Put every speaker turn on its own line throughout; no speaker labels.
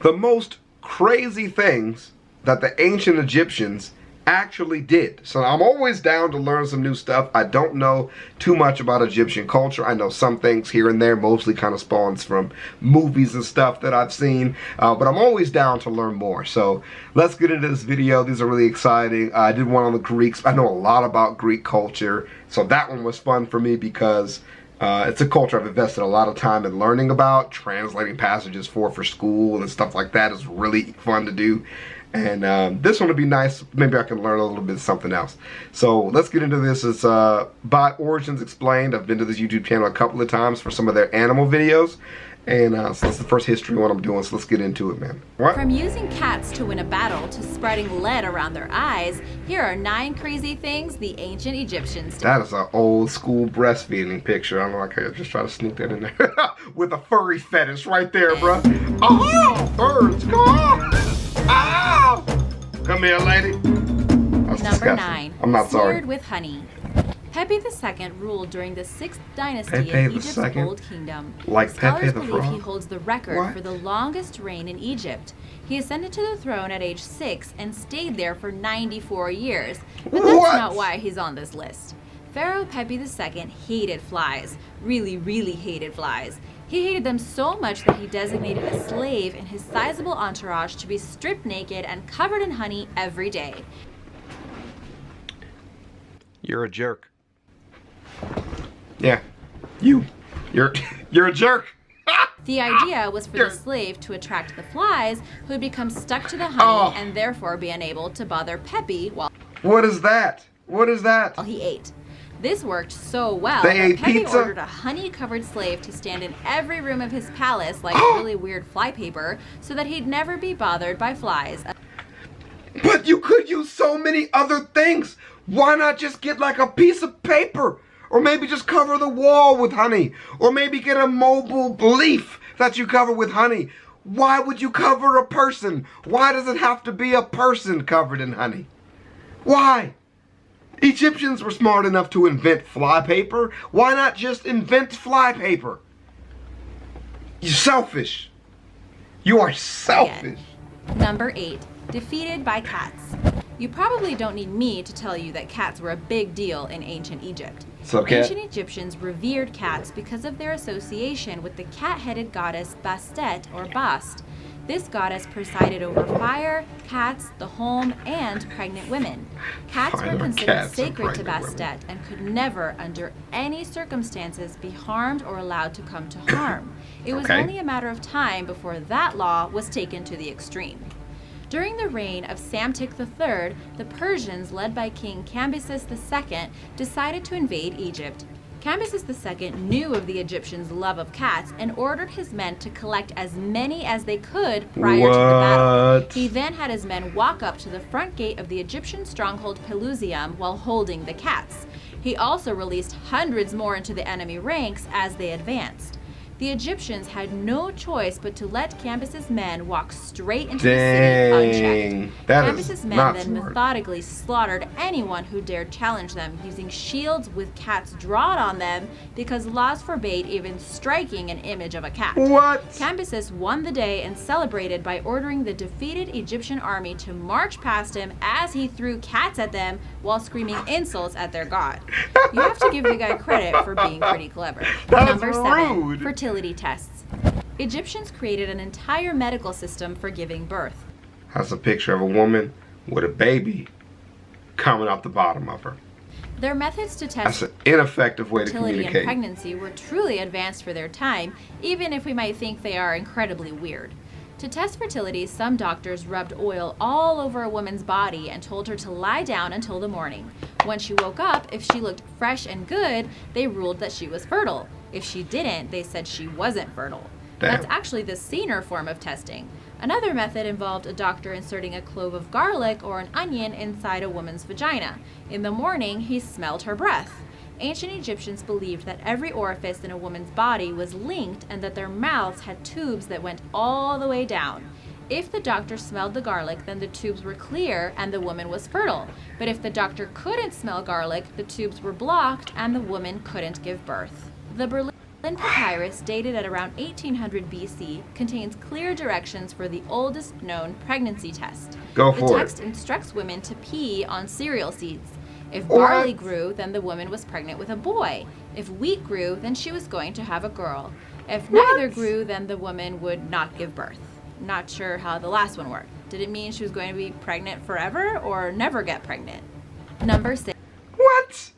the most crazy things that the ancient Egyptians actually did. So I'm always down to learn some new stuff. I don't know too much about Egyptian culture. I know some things here and there, mostly kind of spawns from movies and stuff that I've seen, but I'm always down to learn more. So let's get into this video. These are really exciting. I did one on the Greeks. I know a lot about Greek culture, so that one was fun for me because it's a culture I've invested a lot of time in learning about. Translating passages for school and stuff like that is really fun to do. And this one would be nice. Maybe I can learn a little bit of something else. So let's get into this. It's by Origins Explained. I've been to this YouTube channel a couple of times for some of their animal videos. And so that's the first history one I'm doing, so let's get into it, man. What?
From using cats to win a battle to spreading lead around their eyes, here are 9 crazy things the ancient Egyptians did.
That is an old school breastfeeding picture. I don't know, I could just try to sneak that in there. With a furry fetish right there, bro. Oh, birds, come on. Oh! Come here, lady. That's
Number
disgusting.
9.
I'm not sorry.
Smeared with honey. Pepe II ruled during the 6th dynasty
Pepe
in
the
Egypt's
Second?
Old Kingdom.
Like
Scholars
Pepe the
believe
Frog?
he holds the record
What?
for the longest reign in Egypt. He ascended to the throne at age 6 and stayed there for 94 years. But that's
What?
not why he's on this list. Pharaoh Pepe II hated flies. Really, really hated flies. He hated them so much that he designated a slave in his sizable entourage to be stripped naked and covered in honey every day.
You're a jerk. Yeah. You're a jerk.
The idea was for the slave to attract the flies, who would become stuck to the honey and therefore be unable to bother Pepe while
What is that? What is that?
he ate. This worked so well
They
that
ate
Pepe
pizza?
ordered a honey-covered slave to stand in every room of his palace like really weird flypaper so that he'd never be bothered by flies.
But you could use so many other things. Why not just get like a piece of paper? Or maybe just cover the wall with honey. Or maybe get a mobile leaf that you cover with honey. Why would you cover a person? Why does it have to be a person covered in honey? Why? Egyptians were smart enough to invent flypaper. Why not just invent flypaper? You're selfish. You are selfish.
Number 8. Defeated by cats. You probably don't need me to tell you that cats were a big deal in ancient Egypt.
So
Ancient Egyptians revered cats because of their association with the cat-headed goddess Bastet or Bast. This goddess presided over fire, cats, the home, and pregnant women. Cats were considered sacred to Bastet and could never, under any circumstances, be harmed or allowed to come to harm. It was only a matter of time before that law was taken to the extreme. During the reign of Psamtik III, the Persians, led by King Cambyses II, decided to invade Egypt. Cambyses II knew of the Egyptians' love of cats and ordered his men to collect as many as they could prior to the battle. He then had his men walk up to the front gate of the Egyptian stronghold Pelusium while holding the cats. He also released hundreds more into the enemy ranks as they advanced. The Egyptians had no choice but to let Cambyses' men walk straight into the city unchecked. Cambyses' men then methodically slaughtered anyone who dared challenge them, using shields with cats drawn on them because laws forbade even striking an image of a cat.
What?
Cambyses won the day and celebrated by ordering the defeated Egyptian army to march past him as he threw cats at them while screaming insults at their god. You have to give the guy credit for being pretty clever. Number 7. Fertility tests. Egyptians created an entire medical system for giving birth.
That's a picture of a woman with a baby coming out the bottom of her.
Their methods to test
That's an ineffective way to
fertility and
communicate.
pregnancy were truly advanced for their time, even if we might think they are incredibly weird. To test fertility, some doctors rubbed oil all over a woman's body and told her to lie down until the morning. When she woke up, if she looked fresh and good, they ruled that she was fertile. If she didn't, they said she wasn't fertile.
Damn.
That's actually the saner form of testing. Another method involved a doctor inserting a clove of garlic or an onion inside a woman's vagina. In the morning, he smelled her breath. Ancient Egyptians believed that every orifice in a woman's body was linked and that their mouths had tubes that went all the way down. If the doctor smelled the garlic, then the tubes were clear and the woman was fertile. But if the doctor couldn't smell garlic, the tubes were blocked and the woman couldn't give birth. Papyrus, dated at around 1800 BC, contains clear directions for the oldest known pregnancy test.
Go
The
for
text
it.
instructs women to pee on cereal seeds. If
What?
barley grew, then the woman was pregnant with a boy. If wheat grew, then she was going to have a girl. If neither
What?
grew, then the woman would not give birth. Not sure how the last one worked. Did it mean she was going to be pregnant forever or never get pregnant? Number 6.
What?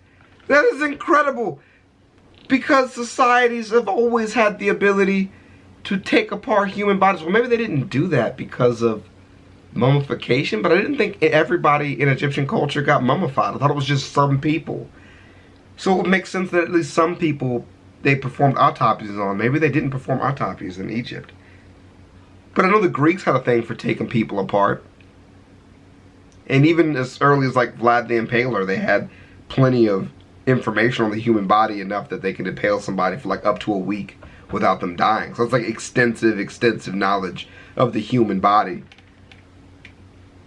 That is incredible. Because societies have always had the ability to take apart human bodies. Well, maybe they didn't do that because of mummification, but I didn't think everybody in Egyptian culture got mummified. I thought it was just some people. So it would make sense that at least some people they performed autopsies on. Maybe they didn't perform autopsies in Egypt. But I know the Greeks had a thing for taking people apart. And even as early as like Vlad the Impaler, they had plenty of information on the human body enough that they could impale somebody for like up to a week without them dying. So it's like extensive knowledge of the human body,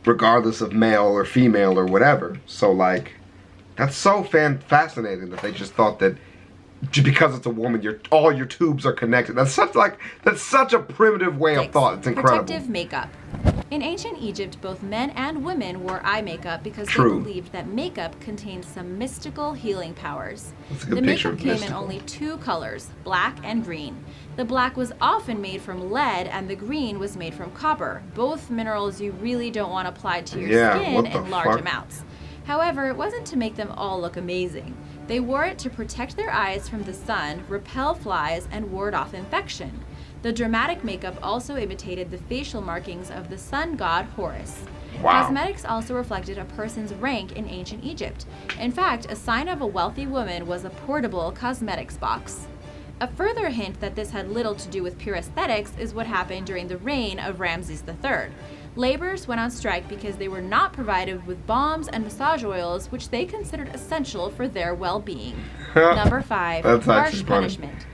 regardless of male or female or whatever. So like, that's so fascinating that they just thought that because it's a woman, all your tubes are connected. That's such a primitive way of thought. It's incredible.
Protective makeup. In ancient Egypt, both men and women wore eye makeup because
True.
they believed that makeup contained some mystical healing powers.
That's a good
The
picture
makeup
of
came in
mystical.
only 2 colors, black and green. The black was often made from lead and the green was made from copper, both minerals you really don't want applied to your
Yeah,
skin
what the
in large
fuck?
amounts. However, it wasn't to make them all look amazing. They wore it to protect their eyes from the sun, repel flies, and ward off infection. The dramatic makeup also imitated the facial markings of the sun god Horus.
Wow.
Cosmetics also reflected a person's rank in ancient Egypt. In fact, a sign of a wealthy woman was a portable cosmetics box. A further hint that this had little to do with pure aesthetics is what happened during the reign of Ramses III. Laborers went on strike because they were not provided with balms and massage oils, which they considered essential for their well-being. Number 5.
That's
Harsh
actually funny.
punishment.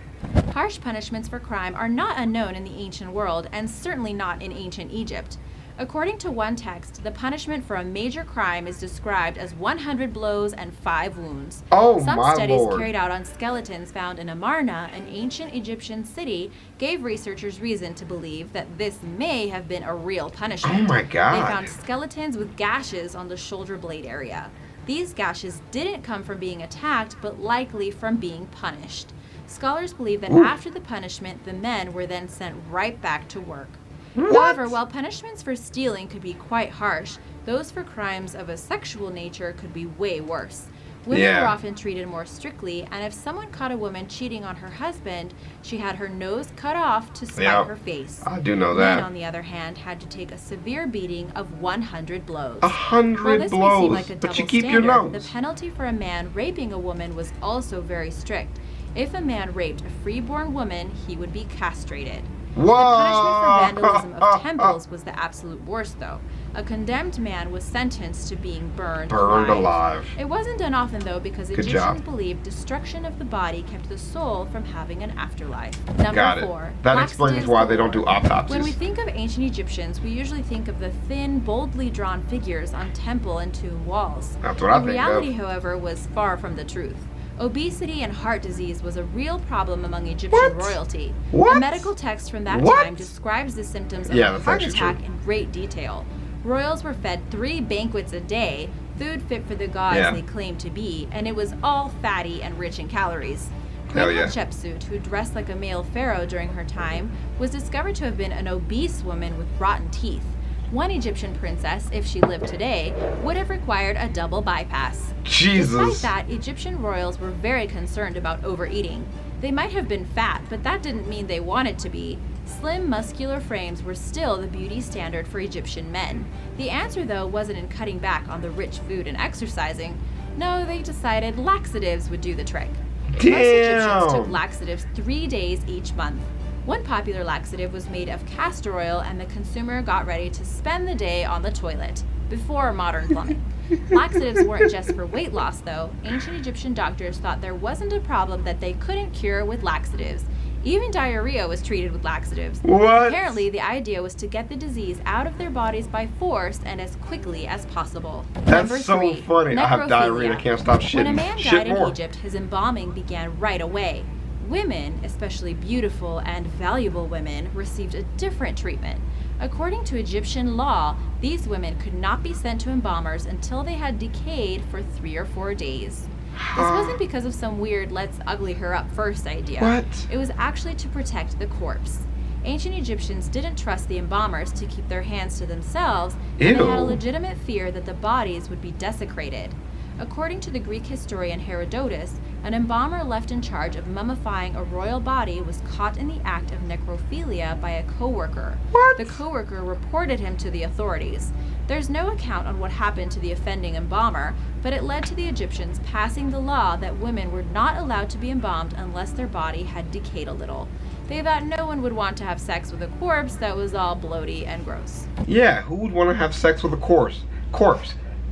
Harsh punishments for crime are not unknown in the ancient world, and certainly not in ancient Egypt. According to one text, the punishment for a major crime is described as 100 blows and 5 wounds.
Oh,
Some
my
studies
Lord.
carried out on skeletons found in Amarna, an ancient Egyptian city, gave researchers reason to believe that this may have been a real punishment.
Oh my
They
God.
found skeletons with gashes on the shoulder blade area. These gashes didn't come from being attacked, but likely from being punished. Scholars believe that
Ooh.
after the punishment, the men were then sent right back to work.
What?
However, while punishments for stealing could be quite harsh, those for crimes of a sexual nature could be way worse. Women
Yeah.
were often treated more strictly, and if someone caught a woman cheating on her husband, she had her nose cut off to spite
Yeah.
her face.
I do know
Men,
that.
on the other hand, had to take a severe beating of 100 blows.
100
While this may
blows,
seem like a
but
double
you keep your
standard,
nose.
the penalty for a man raping a woman was also very strict. If a man raped a freeborn woman, he would be castrated.
Whoa!
The punishment for vandalism of temples was the absolute worst, though. A condemned man was sentenced to being burned
alive.
It wasn't done often, though, because
Good
Egyptians
job.
believed destruction of the body kept the soul from having an afterlife. Number
Got it.
4.
That explains
laxatives
why they don't do
galore.
autopsies.
When we think of ancient Egyptians, we usually think of the thin, boldly drawn figures on temple and tomb walls.
That's what I
The
think
reality,
of.
however, was far from the truth. Obesity and heart disease was a real problem among Egyptian
What?
royalty.
What?
A medical text from that
What?
time describes the symptoms of
Yeah,
a
that's
heart
actually
attack
true.
in great detail. Royals were fed 3 banquets a day, food fit for the gods
Yeah.
they claimed to be, and it was all fatty and rich in calories.
Hell
Queen
yeah.
Hatshepsut, who dressed like a male pharaoh during her time, was discovered to have been an obese woman with rotten teeth. One Egyptian princess, if she lived today, would have required a double bypass.
Jesus.
Despite that, Egyptian royals were very concerned about overeating. They might have been fat, but that didn't mean they wanted to be. Slim, muscular frames were still the beauty standard for Egyptian men. The answer, though, wasn't in cutting back on the rich food and exercising. No, they decided laxatives would do the trick. Most Egyptians took
Damn.
laxatives 3 days each month. One popular laxative was made of castor oil, and the consumer got ready to spend the day on the toilet, before modern plumbing. Laxatives weren't just for weight loss, though. Ancient Egyptian doctors thought there wasn't a problem that they couldn't cure with laxatives. Even diarrhea was treated with laxatives.
What?
Apparently, the idea was to get the disease out of their bodies by force and as quickly as possible.
That's
Number
so
3,
funny. I have diarrhea and I
necrophilia.
can't stop shitting.
When a man
Shit
died in
more.
Egypt, his embalming began right away. women, especially beautiful and valuable women, received a different treatment. According to Egyptian law, these women could not be sent to embalmers until they had decayed for 3 or 4 days. This wasn't because of some weird let's ugly her up first idea.
What?
It was actually to protect the corpse. Ancient Egyptians didn't trust the embalmers to keep their hands to themselves, and they had a legitimate fear that the bodies would be desecrated. According to the Greek historian Herodotus, an embalmer left in charge of mummifying a royal body was caught in the act of necrophilia by a co-worker.
What?
The co-worker reported him to the authorities. There's no account on what happened to the offending embalmer, but it led to the Egyptians passing the law that women were not allowed to be embalmed unless their body had decayed a little. They thought no one would want to have sex with a corpse that was all bloaty and gross.
Yeah, who would want to have sex with a corpse?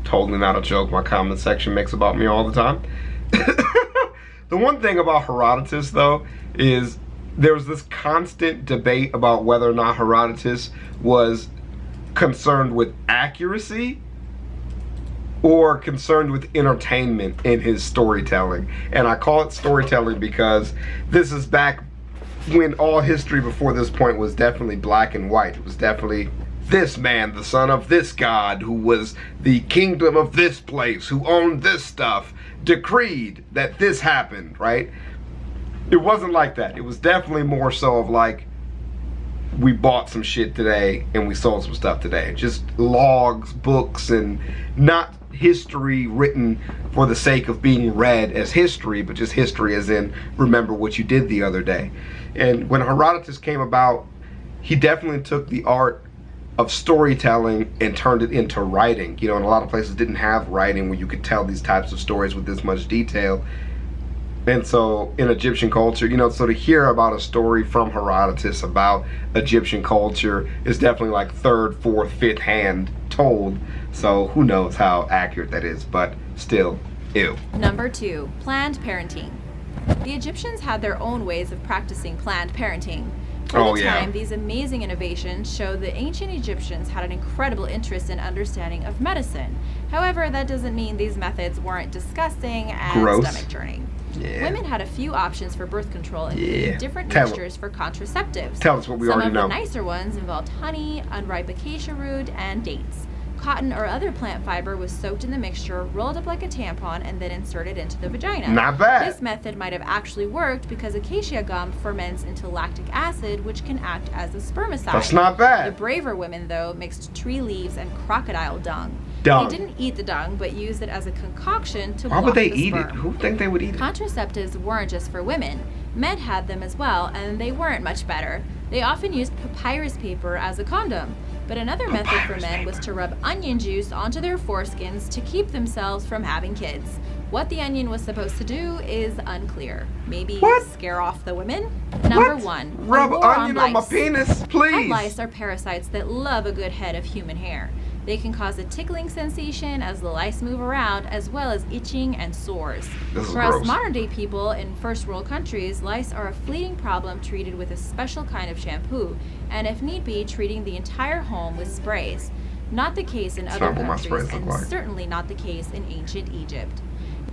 Totally not a joke my comment section makes about me all the time. The one thing about Herodotus, though, is there was this constant debate about whether or not Herodotus was concerned with accuracy or concerned with entertainment in his storytelling. And I call it storytelling because this is back when all history before this point was definitely black and white. It was definitely this man, the son of this god, who was the kingdom of this place, who owned this stuff, decreed that this happened, right? It wasn't like that. It was definitely more so of like, we bought some shit today and we sold some stuff today. Just logs, books, and not history written for the sake of being read as history, but just history as in remember what you did the other day. And when Herodotus came about, he definitely took the art of storytelling and turned it into writing. You know, and a lot of places didn't have writing where you could tell these types of stories with this much detail. And so in Egyptian culture, you know, so to hear about a story from Herodotus about Egyptian culture is definitely like third, fourth, fifth hand told. So who knows how accurate that is, but still, ew.
Number 2, planned parenting. The Egyptians had their own ways of practicing planned parenting. For the time, these amazing innovations show that ancient Egyptians had an incredible interest and understanding of medicine. However, that doesn't mean these methods weren't disgusting and stomach-churning. Yeah. Women had a few options for birth control, including different mixtures for contraceptives.
Tell us what we already know.
Some of the nicer ones involved honey, unripe acacia root, and dates. Cotton or other plant fiber was soaked in the mixture, rolled up like a tampon, and then inserted into the vagina.
Not bad.
This method might have actually worked because acacia gum ferments into lactic acid, which can act as a spermicide.
That's not bad.
The braver women, though, mixed tree leaves and crocodile dung.
Dung.
They didn't eat the dung, but used it as a concoction to
block
the sperm.
Why would they eat it? Who would think they would eat it?
Contraceptives weren't just for women. Men had them as well, and they weren't much better. They often used papyrus paper as a condom. But another method for men was to rub onion juice onto their foreskins to keep themselves from having kids. What the onion was supposed to do is unclear. Maybe scare off the women? Number 1.
Rub onion on my penis, please.
Head lice are parasites that love a good head of human hair. They can cause a tickling sensation as the lice move around, as well as itching and sores. For us modern-day people in first-world countries, lice are a fleeting problem treated with a special kind of shampoo, and if need be, treating the entire home with sprays. Not the case in other countries, and certainly not the case in ancient Egypt.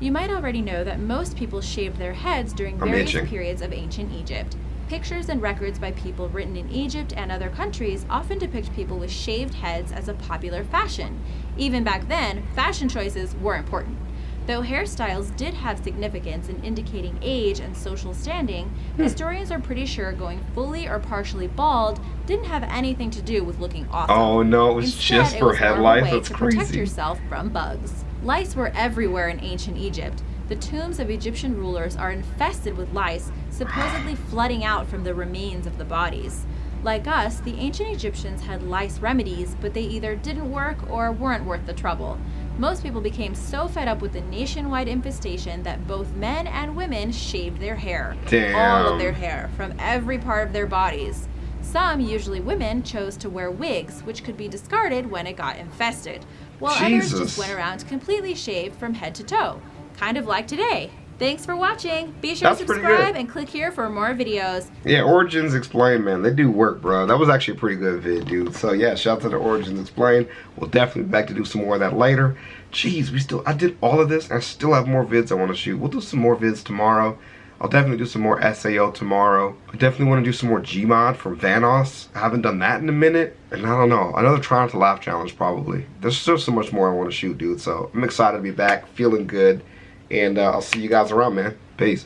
You might already know that most people shaved their heads during various periods of ancient Egypt. Pictures and records by people written in Egypt and other countries often depict people with shaved heads as a popular fashion. Even back then, fashion choices were important. Though hairstyles did have significance in indicating age and social standing, historians are pretty sure going fully or partially bald didn't have anything to do with looking awesome.
Oh no, it was just for head lice. That's crazy.
Protect yourself from bugs. Lice were everywhere in ancient Egypt. The tombs of Egyptian rulers are infested with lice, supposedly flooding out from the remains of the bodies. Like us, the ancient Egyptians had lice remedies, but they either didn't work or weren't worth the trouble. Most people became so fed up with the nationwide infestation that both men and women shaved their hair.
Damn.
All of their hair, from every part of their bodies. Some, usually women, chose to wear wigs, which could be discarded when it got infested, while others just went around completely shaved from head to toe. Kind of like today. Thanks for watching. Be sure to subscribe and click here for more videos.
Yeah, Origins Explained, man. They do work, bro. That was actually a pretty good vid, dude. So yeah, shout out to the Origins Explained. We'll definitely be back to do some more of that later. Jeez, I did all of this. I still have more vids I want to shoot. We'll do some more vids tomorrow. I'll definitely do some more SAO tomorrow. I definitely want to do some more Gmod from Vanoss. I haven't done that in a minute. And I don't know, another Try Not to Laugh challenge probably. There's still so much more I want to shoot, dude. So I'm excited to be back, feeling good. And I'll see you guys around, man. Peace.